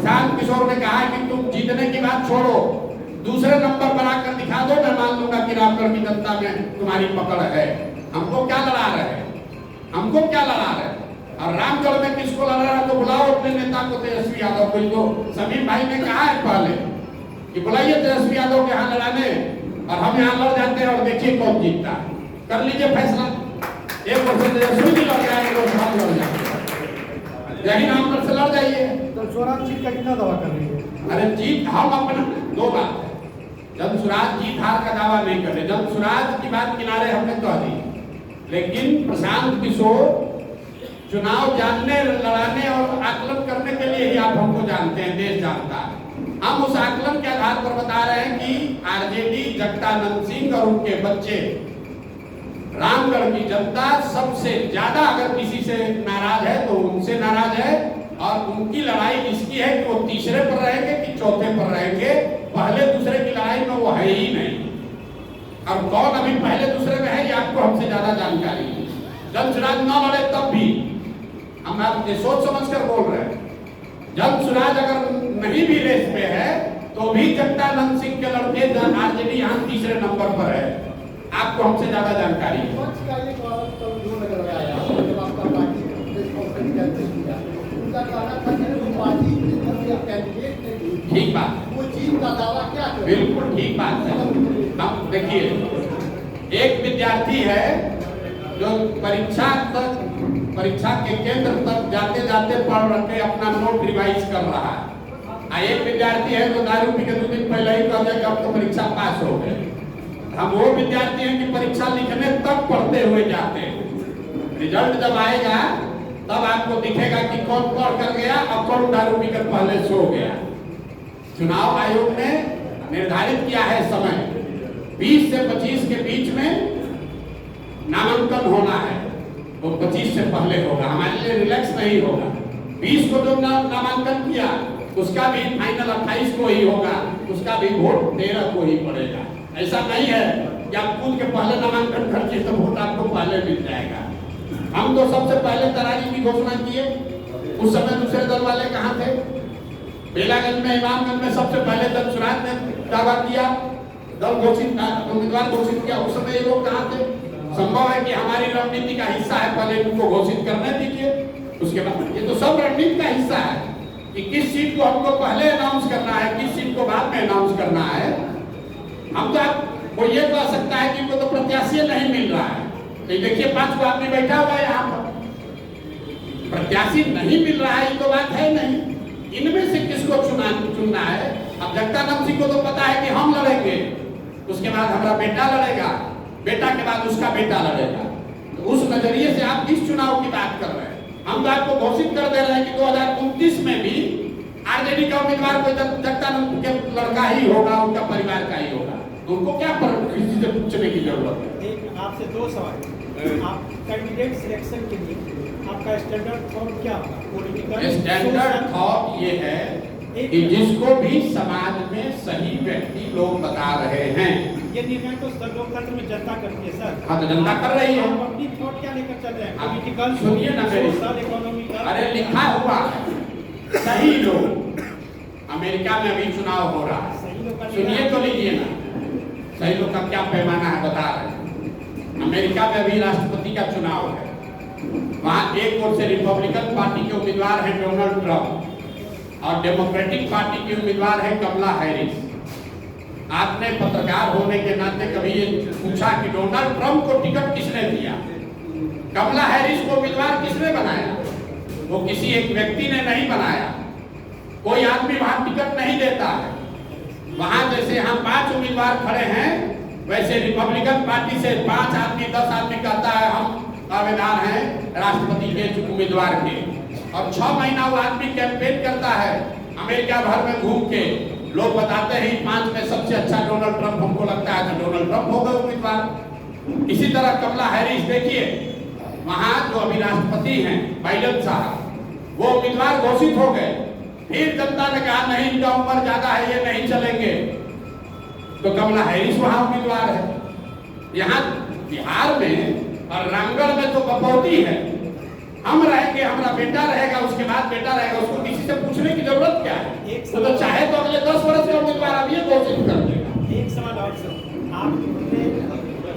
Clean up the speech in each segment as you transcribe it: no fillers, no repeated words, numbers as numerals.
प्रशांत किशोर ने कहा कि तुम जीतने की बात छोड़ो, दूसरे नंबर पर आकर दिखा दो, मैं मान लूंगा कि रामगढ़ की जनता में तुम्हारी पकड़ है। हमको क्या लड़ा रहे हैं, हमको क्या लड़ा रहे हैं? और रामगढ़ में किसको लड़ा रहा है तो बुलाओ अपने नेता को, तेजस्वी यादव को। तो समीर भाई ने कहा है पहले कि बुलाइए तेजस्वी यादव के यहाँ लड़ाने, और हम यहाँ लड़ जाते हैं और देखिए कौन जीतता है। कर लीजिए फैसला, एक वर्ष तेजस्वी जी लड़ जाएंगे, दो साल लड़ जाएंगे, यही रामगढ़ से लड़ जाइए। तो स्वराज जीत का कितना दावा कर रही है? अरे जीत हम अपना, दो बात है, जब स्वराज जीत हार का दावा नहीं कर रहे, जब स्वराज की बात किनारे हमने कह दी, लेकिन प्रशांत किशोर चुनाव जानने, लड़ाने और आकलन करने के लिए ही आप हमको जानते हैं, देश जानता है। हम उस आकलन के आधार पर बता रहे हैं कि आरजेडी, जगदानंद सिंह और उनके बच्चे, रामगढ़ की जनता सबसे ज्यादा अगर किसी से नाराज है तो उनसे नाराज है, और उनकी लड़ाई इसकी है कि वो तीसरे पर रहेंगे कि चौथे पर रहेंगे। पहले दूसरे की लड़ाई में वो है ही नहीं, और कौन अभी पहले दूसरे में है ये आपको हमसे ज्यादा जानकारी है। जब स्वराज न लड़े तब भी हम आपसे सोच समझ कर बोल रहे हैं, जब स्वराज अगर नहीं भी रेस में है तो भी जगदानंद सिंह के लड़के आरजेडी यहाँ तीसरे नंबर पर है, आपको हमसे ज्यादा जानकारी है। ठीक बात, बिल्कुल ठीक बात है। अब देखिए, एक विद्यार्थी है जो परीक्षा के केंद्र तक जाते जाते पढ़ रखे अपना नोट रिवाइज कर रहा है, एक विद्यार्थी है जो दारू पी के 2 दिन पहले ही कह दिया कि अब तो परीक्षा पास हो गए। हम वो विद्यार्थी हैं कि परीक्षा लिखने तक पढ़ते हुए जाते हैं, रिजल्ट जब आएगा तब आपको दिखेगा कि कौन पढ़ कर गया और कौन दारू पीकर पहले सो गया। चुनाव आयोग ने निर्धारित किया है समय, 20 से 25 के बीच में नामांकन होना है, तो 25 से पहले होगा, हमारे लिए रिलैक्स नहीं होगा। 20 को जो नामांकन किया उसका भी फाइनल 28 को ही होगा, उसका भी वोट 13 को ही पड़ेगा। ऐसा नहीं है कि आप खुद के पहले नामांकन खर्चे तो वोट आपको पहले मिल जाएगा। हम तो सबसे पहले तरारी की घोषणा किए, उस समय दूसरे दल वाले कहाँ थे? बेलागंज में, इमामगंज में सबसे पहले दल स्वराज ने दावा किया, दल घोषित, उम्मीदवार घोषित किया, उस समय ये लोग कहाँ थे? संभव है कि हमारी रणनीति का हिस्सा है, पहले उनको घोषित करने दीजिए, उसके बाद। ये तो सब रणनीति का हिस्सा है कि किस सीट को हमको पहले अनाउंस करना है, किस सीट को बाद में अनाउंस करना है। हम तो आपको ये कह सकता है कि इनको तो प्रत्याशी नहीं मिल रहा है, तो देखिए 5 को आदमी बैठा हुआ है यहाँ पर, प्रत्याशी नहीं मिल रहा है, ये तो बात है नहीं। इनमें से किसको चुनना है? अब जगदानंद सिंह को तो पता है कि हम लड़ेंगे, उसके बाद हमारा बेटा लड़ेगा, बेटा के बाद उसका बेटा लड़ेगा, तो उस नजरिए से आप किस चुनाव की बात कर रहे हैं? हम तो आपको घोषित कर दे रहे हैं कि 2029 में भी आरजेडी का उम्मीदवार कोई जगदानंद के लड़का ही होगा, उनका परिवार का ही होगा, तो उनको क्या किसी से पूछने की जरूरत है? एक आपसे 2 सवाल, आप कैंडिडेट सिलेक्शन के लिए आपका स्टैंडर्ड थॉट क्या होगा? पॉलिटिकल स्टैंडर्ड थॉट ये है कि जिसको भी समाज में सही व्यक्ति लोग बता रहे हैं, ये निर्णय तो लोकतंत्र में जनता करती है सर। हाँ तो जनता कर रही है, अपनी थॉट क्या लेकर चल रहे हैं? पॉलिटिकल, सुनिए ना मेरी, इकोनॉमिकल, अरे लिखा हुआ है सही लोग। अमेरिका में अभी चुनाव हो रहा है, सुनिए तो लीजिए ना, सही लोग का क्या पैमाना है बता रहे हैं। अमेरिका में अभी राष्ट्रपति का चुनाव है, वहां एक ओर से रिपब्लिकन पार्टी के उम्मीदवार है डोनाल्ड ट्रंप और डेमोक्रेटिक पार्टी की उम्मीदवार है कमला हैरिस। आपने पत्रकार होने के नाते कभी ये पूछा कि डोनाल्ड ट्रंप को टिकट किसने दिया, कमला हैरिस को उम्मीदवार किसने बनाया? वो किसी एक व्यक्ति ने नहीं बनाया, कोई आदमी वहां टिकट नहीं देता है। वहां जैसे हम 5 उम्मीदवार खड़े हैं, वैसे रिपब्लिकन पार्टी से 5 आदमी 10 आदमी कहता है हम दावेदार हैं राष्ट्रपति के उम्मीदवार के, और 6 महीना वो आदमी कैंपेन करता है अमेरिका भर में घूम के। लोग बताते हैं 5 में सबसे अच्छा डोनाल्ड ट्रंप हमको लगता है, तो डोनाल्ड ट्रंप हो गए उम्मीदवार। इसी तरह कमला हैरिस देखिए, वहां जो अभी राष्ट्रपति हैं बाइडेन साहब, वो उम्मीदवार घोषित हो गए, फिर जनता ने कहा नहीं इनका उम्र ज्यादा है, ये नहीं चलेंगे, तो कमला हैरिस वहां उम्मीदवार है। यहाँ बिहार में और रामगढ़ में तो बपौती है, हम रहेंगे, हमारा बेटा रहेगा, उसके बाद बेटा रहेगा, उसको किसी से पूछने की जरूरत क्या है? वो तो चाहे तो अगले 10 वर्ष का उम्मीदवार अब ये घोषित कर देगा। एक सवाल और सर, आपने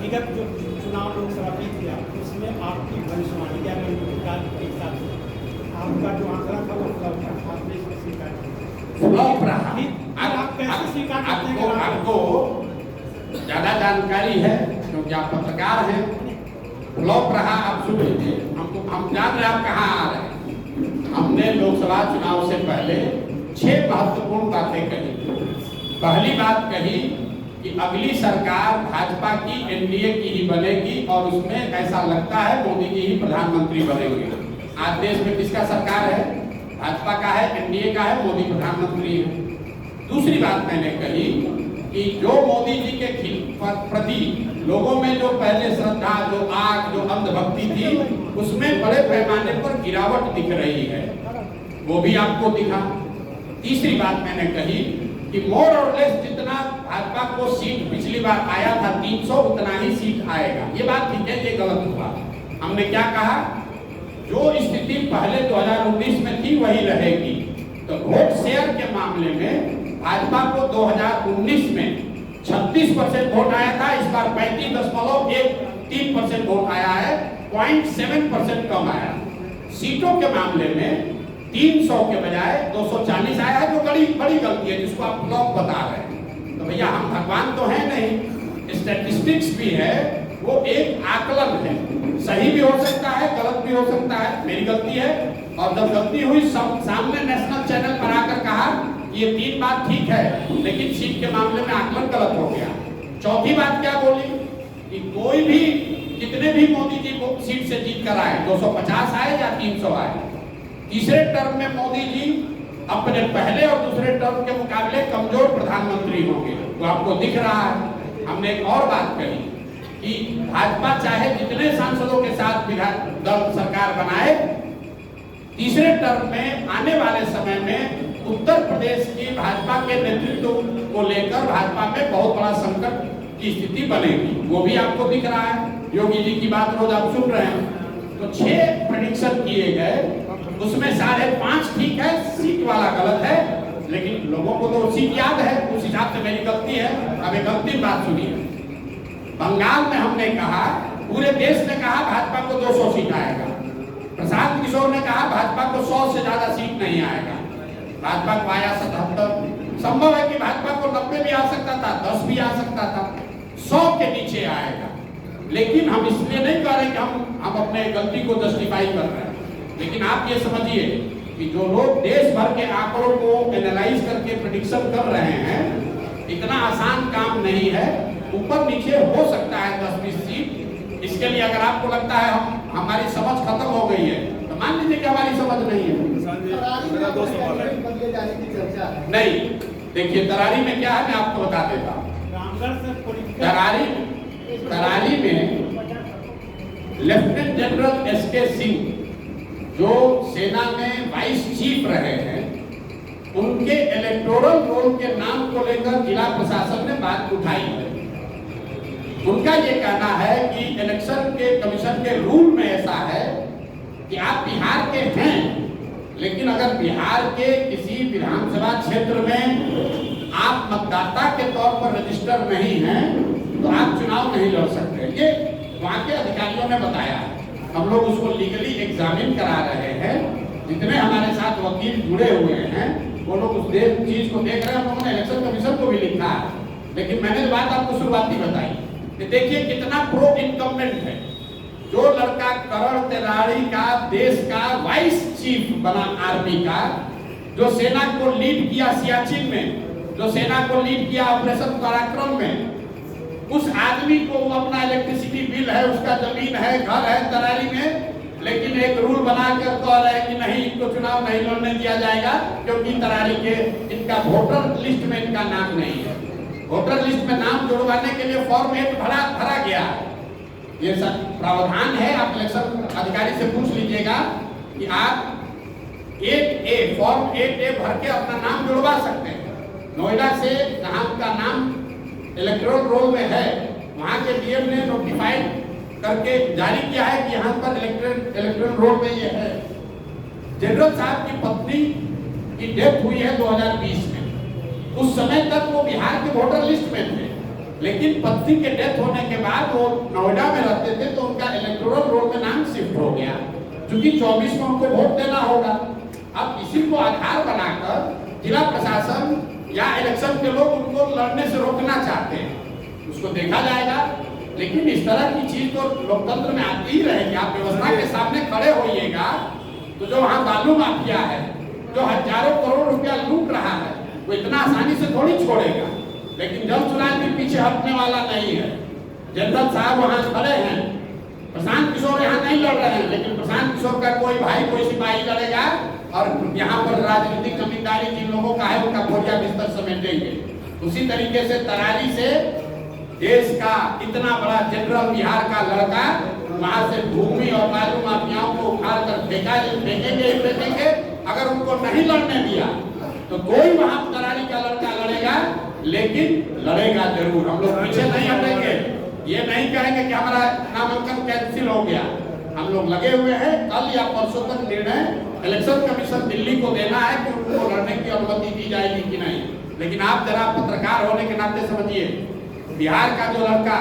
विगत जो चुनाव लोकसभा में किया उसमें आपकी भविष्यवाणी या के साथ आपका जो आंकड़ा था वो फ्लॉप था, आपने इसको स्वीकार किया। फ्लॉप रहा। आप कैसे स्वीकार करते हैं? आपको ज्यादा जानकारी है क्योंकि आप पत्रकार हैं। फ्लॉप रहा, आप सुन लीजिए, हम जान रहे हैं आप कहाँ आ रहे हैं। हमने लोकसभा चुनाव से पहले 6 महत्वपूर्ण बातें कही। पहली बात कही कि अगली सरकार भाजपा की एनडीए की ही बनेगी और उसमें ऐसा लगता है मोदी जी ही प्रधानमंत्री बनेंगे। आज देश में किसका सरकार है? भाजपा का है, एनडीए का है, मोदी प्रधानमंत्री है। दूसरी बात मैंने कही कि जो मोदी जी के प्रति लोगों में जो पहले श्रद्धा, जो आग, जो अंधभक्ति थी, उसमें बड़े पैमाने पर गिरावट दिख रही है, वो भी आपको दिखा। तीसरी बात मैंने कही कि मोर और लेस जितना भाजपा को सीट पिछली बार आया था 300, उतना ही सीट आएगा। ये बात ठीक है, ये गलत हुआ। हमने क्या कहा? जो स्थिति पहले 2019 में थी वही रहेगी। तो वोट शेयर के मामले में भाजपा को 2019 में 36% वोट आया था, इस बार 35.13% वोट आया है, 0.7% कम आया। सीटों के मामले में 300 के बजाय 240 आया है, जो बड़ी गलती है, जिसको आप फ्लॉप बता रहे हैं। तो भैया हम भगवान तो है नहीं, स्टैटिस्टिक्स भी है, वो एक आकलन है, सही भी हो सकता है, गलत भी हो सकता है। मेरी गलती है, और जब गलती हुई सामने नेशनल चैनल पर आकर कहा ये 3 बात ठीक है, लेकिन सीट के मामले में आकलन गलत हो गया। चौथी बात क्या बोली कि कोई भी कितने भी मोदी जी को सीट से जीत कर आए, 250 आए या 300 आए, तीसरे टर्म में मोदी जी अपने पहले और दूसरे टर्म के मुकाबले कमजोर प्रधानमंत्री होंगे, वो आपको दिख रहा है। हमने एक और बात कही कि भाजपा चाहे जितने सांसदों के साथ दल सरकार बनाए, तीसरे टर्म में आने वाले समय में उत्तर प्रदेश की भाजपा के नेतृत्व को लेकर भाजपा में बहुत बड़ा संकट की स्थिति बनेगी, वो भी आपको दिख रहा है। योगी जी की बात रोज आप सुन रहे हैं। तो 6 प्रेडिक्शन किए गए, उसमें 5.5 ठीक है, सीट वाला गलत है, लेकिन लोगों को तो सीट याद है, उस हिसाब से मेरी गलती है। अब एक अंतिम बात सुनिए, बंगाल में हमने कहा, पूरे देश ने कहा भाजपा को 200 सीट आएगा। प्रशांत किशोर ने कहा भाजपा को 100 से ज्यादा सीट नहीं आएगा, भाजपा को आया 77। संभव है कि भाजपा को 90 भी आ सकता था, 10 भी आ सकता था, 100 के नीचे आएगा। लेकिन हम इसलिए नहीं कह रहे कि हम अपने गलती को जस्टिफाई कर रहे हैं, लेकिन आप ये समझिए कि जो लोग देश भर के आंकड़ों को एनालाइज करके प्रेडिक्शन कर रहे हैं, इतना आसान काम नहीं है, ऊपर नीचे हो सकता है 10-20 सीट। इसके लिए अगर आपको लगता है हमारी समझ खत्म हो गई है, तो मान लीजिए कि हमारी समझ नहीं है। नहीं, देखिए तरारी में क्या है, मैं आपको बता देता हूँ। तरारी में लेफ्टिनेंट जनरल एसके सिंह, जो सेना में वाइस चीफ रहे हैं, उनके इलेक्टोरल रोल के नाम को लेकर जिला प्रशासन ने बात उठाई है। उनका ये कहना है कि इलेक्शन के कमीशन के रूल में ऐसा है कि आप बिहार के हैं, लेकिन अगर बिहार के किसी विधानसभा क्षेत्र में आप मतदाता के तौर पर रजिस्टर नहीं हैं, तो आप चुनाव नहीं लड़ सकते। ये वहाँ के अधिकारियों ने बताया। हम लोग उसको लीगली एग्जामिन करा रहे हैं। जितने हमारे साथ वकील जुड़े हुए हैं, वो लोग उस चीज को देख रहे हैं। उन्होंने इलेक्शन कमीशन को भी लिखा है, लेकिन मैंने बात आपको शुरुआती बताई कि देखिए कितना प्रो इनकम्बेंट है। जो लड़का करण तिवारी का देश का वाइस चीफ बना आर्मी का, जो सेना को लीड किया सियाचिन में, जो सेना को लीड किया ऑपरेशन पराक्रम में, उस आदमी को वो अपना इलेक्ट्रिसिटी बिल है, उसका जमीन है, घर है तरारी में, लेकिन एक रूल बना कर कह रहे हैं कि नहीं, इनको चुनाव नहीं लड़ने दिया जाएगा क्योंकि तरारी के इनका वोटर लिस्ट में इनका नाम नहीं है। वोटर लिस्ट में नाम जुड़वाने के लिए फॉर्म 8 भरा गया। ये सब प्रावधान है, आप इलेक्शन अधिकारी से पूछ लीजिएगा कि आप 8A फॉर्म 8A भर के अपना नाम जुड़वा सकते हैं। नोएडा से जहां का नाम इलेक्टोरल रोल में है, वहां के डीएम ने नोटिफाइड करके जारी किया है कि यहाँ पर इलेक्ट्रॉन रोड में ये है। जनरल साहब की पत्नी की डेथ हुई है 2020 में। उस समय तक वो बिहार के वोटर लिस्ट में थे, लेकिन पत्नी के डेथ होने के बाद वो नोएडा में रहते थे, तो उनका इलेक्टोरल रोल में नाम शिफ्ट हो गया, क्योंकि 24 में उनको वोट देना होगा। अब इसी को आधार बनाकर जिला प्रशासन या इलेक्शन के लोग उनको लड़ने से रोकना चाहते हैं, उसको देखा जाएगा। लेकिन इस तरह की चीज तो लोकतंत्र में आती ही रहेगी। आप व्यवस्था के सामने खड़े होइएगा तो जो वहाँ बालू माफिया है, जो हजारों करोड़ रुपया लूट रहा है, वो इतना आसानी से थोड़ी छोड़ेगा। लेकिन जल चुनाव के पीछे हटने वाला नहीं है। जनरल साहब वहाँ खड़े हैं, प्रशांत किशोर यहाँ नहीं लड़ रहे हैं, लेकिन प्रशांत किशोर का कोई भाई कोई सिपाही लड़ेगा और यहाँ पर राजनीतिक जमींदारी जिन लोगों का है उनका बोरिया बिस्तर समेटेंगे। उसी तरीके से तरारी से देश का इतना बड़ा जनरल बिहार का लड़का वहां से भूमि और बालू माफियाओं को उखाड़ कर फेंकेंगे। अगर उनको नहीं लड़ने दिया तो कोई वहां तरारी का लड़का लड़ेगा, लेकिन लड़ेगा जरूर। हम लोग पीछे नहीं हटेंगे, ये नहीं कहेंगे कि हमारा नामांकन कैंसिल हो गया। हम लोग लगे हुए हैं। कल या परसों तक निर्णय इलेक्शन कमीशन दिल्ली को देना है कि उनको लड़ने की अनुमति दी जाएगी कि नहीं। लेकिन आप जरा पत्रकार होने के नाते समझिए, बिहार का जो लड़का